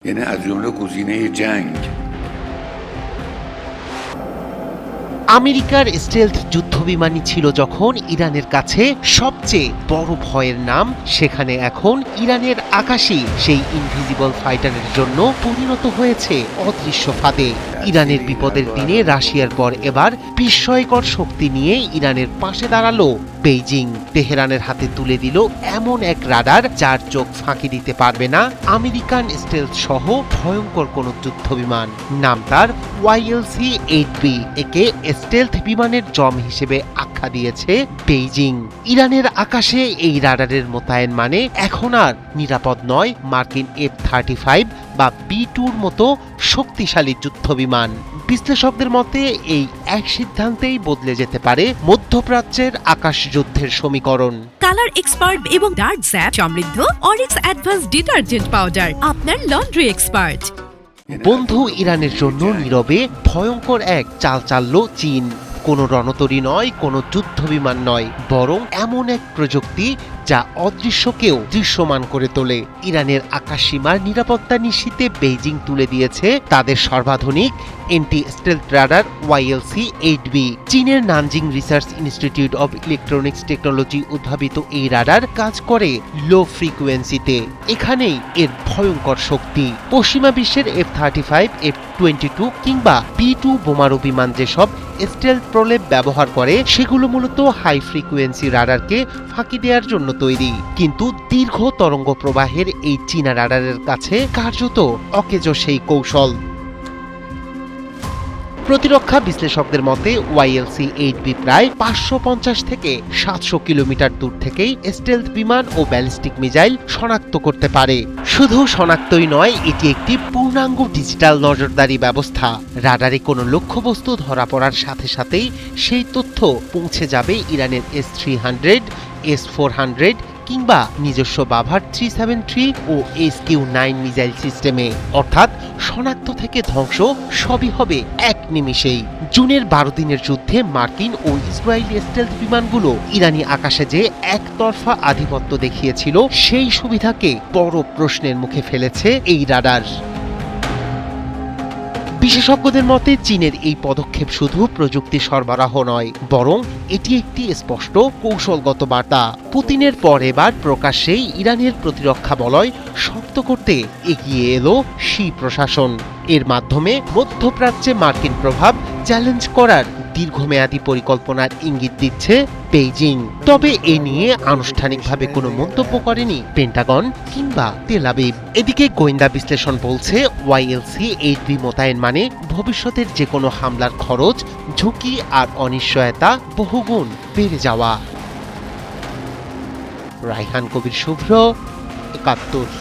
یعنی از جمله گزینه جنگ আমেরিকার স্টেলথ যুদ্ধবিমানই ছিল যখন ইরানের কাছে সবচেয়ে বড় ভয়ের নাম, সেখানে এখন ইরানের আকাশই সেই ইনভিজিবল ফাইটারের জন্য পরিণত হয়েছে অদৃশ্য ফাঁদে। ইরানের বিপদের দিনে রাশিয়ার পর এবার বিস্ময়কর শক্তি নিয়ে ইরানের পাশে দাঁড়ালো বেইজিং। তেহরানের হাতে তুলে দিল এমন এক রাডার যার চোখ ফাঁকি দিতে পারবে না আমেরিকান স্টেলথ সহ ভয়ঙ্কর কোনো যুদ্ধবিমান। নাম তার YLC-8B। একে স্টেলথ বিমানের জম হিসেবে আখ্যা দিয়েছে বেইজিং। ইরানের আকাশে এই রাডারের মোতায়েন মানে এখন আর নিরাপদ নয় মার্কিন F-35 বা B-2-র মতো শক্তিশালী যুদ্ধবিমান। বিশ্লেষকদের মতে এই এক সিদ্ধান্তেই বদলে যেতে পারে মধ্যপ্রাচ্যের আকাশ যুদ্ধের সমীকরণ। কালার এক্সপার্ট এবং ডার্ক জ্যাপ সমৃদ্ধ অরিক্স অ্যাডভান্স ডিটারজেন্ট পাউডার, আপনার লন্ড্রি এক্সপার্ট। বন্ধু ইরানের জন্য নীরবে ভয়ঙ্কর এক চাল চালল চীন। কোনো রণতরী নয়, কোনো যুদ্ধবিমান নয়, বরং এমন এক প্রযুক্তি যা অদৃশ্যকেও দৃশ্যমান করে তোলে। ইরানের আকাশসীমার নিরাপত্তা নিশ্চিতে বেইজিং তুলে দিয়েছে তাদের সর্বাধুনিক এন্টি স্টেলথ রাডার YLC-8B। চীনের Nanjing research institute of electronics technology উদ্ভাবিত এই রাডার কাজ করে লো ফ্রিকোয়েন্সিতে। এখানেই এর ভয়ঙ্কর শক্তি। পশ্চিমা বিশ্বের F-35, F-22 কিংবা B-2 বোমারু বিমান যেসব স্টেলথ প্রলেপ ব্যবহার করে সেগুলো মূলত হাই ফ্রিকোয়েন্সি রাডারকে ফাঁকি দেওয়ার জন্য তৈরি। কিন্তু দীর্ঘ তরঙ্গ প্রবাহের এই চীনা রাডারের কাছে কার্যত অকেজো সেই কৌশল। প্রতিরক্ষা বিশ্লেষকদের মতে YLC-8B প্রায় 550 থেকে 700 কিলোমিটার দূর থেকেই স্টেলথ বিমান ও ব্যালিস্টিক মিসাইল শনাক্ত করতে পারে। শুধু শনাক্তই নয়, এটি একটি পূর্ণাঙ্গ ডিজিটাল নজরদারি ব্যবস্থা। রাডারে কোনো লক্ষ্যবস্তু ধরা পড়ার সাথে সাথেই সেই তথ্য পৌঁছে যাবে ইরানের S-300, S-400 কিংবা নিজস্ব বাভার 373 ও SQ-9 মিসাইল সিস্টেমে। অর্থাৎ শনাক্ত থেকে ধ্বংস সবই হবে এক নিমিষেই। জুনের 12 দিনের যুদ্ধে মার্কিন ও ইসরায়েলি স্টেলথ বিমানগুলো ইরানি আকাশে যে একতরফা আধিপত্য দেখিয়েছিল, সেই সুবিধাকে বড় প্রশ্নের মুখে ফেলেছে এই রাডার। বিশেষজ্ঞদের মতে চীনের এই পদক্ষেপ শুধু প্রযুক্তি সরবরাহ নয়, বরং এটি একটি স্পষ্ট কৌশলগত বার্তা। পুতিনের পর এবার প্রকাশ্যেই ইরানের প্রতিরক্ষা বলয় শক্ত করতে এগিয়ে এলো শি প্রশাসন। এর মাধ্যমে মধ্যপ্রাচ্যে মার্কিন প্রভাব চ্যালেঞ্জ করার দীর্ঘমেয়াদী পরিকল্পনার ইঙ্গিত দিচ্ছে বেইজিং। তবে এ নিয়ে আনুষ্ঠানিকভাবে কোনো মন্তব্য করেনি পেন্টাগন কিংবা তেল আবিব। এদিকে গোয়েন্দা বিশ্লেষণ বলছে YLC-8B মোতায়েন মানে ভবিষ্যতের যে কোনো হামলার খরচ, ঝুঁকি আর অনিশ্চয়তা বহুগুণ বেড়ে যাওয়া। রায়হান কবির শুভ্র, ৭১।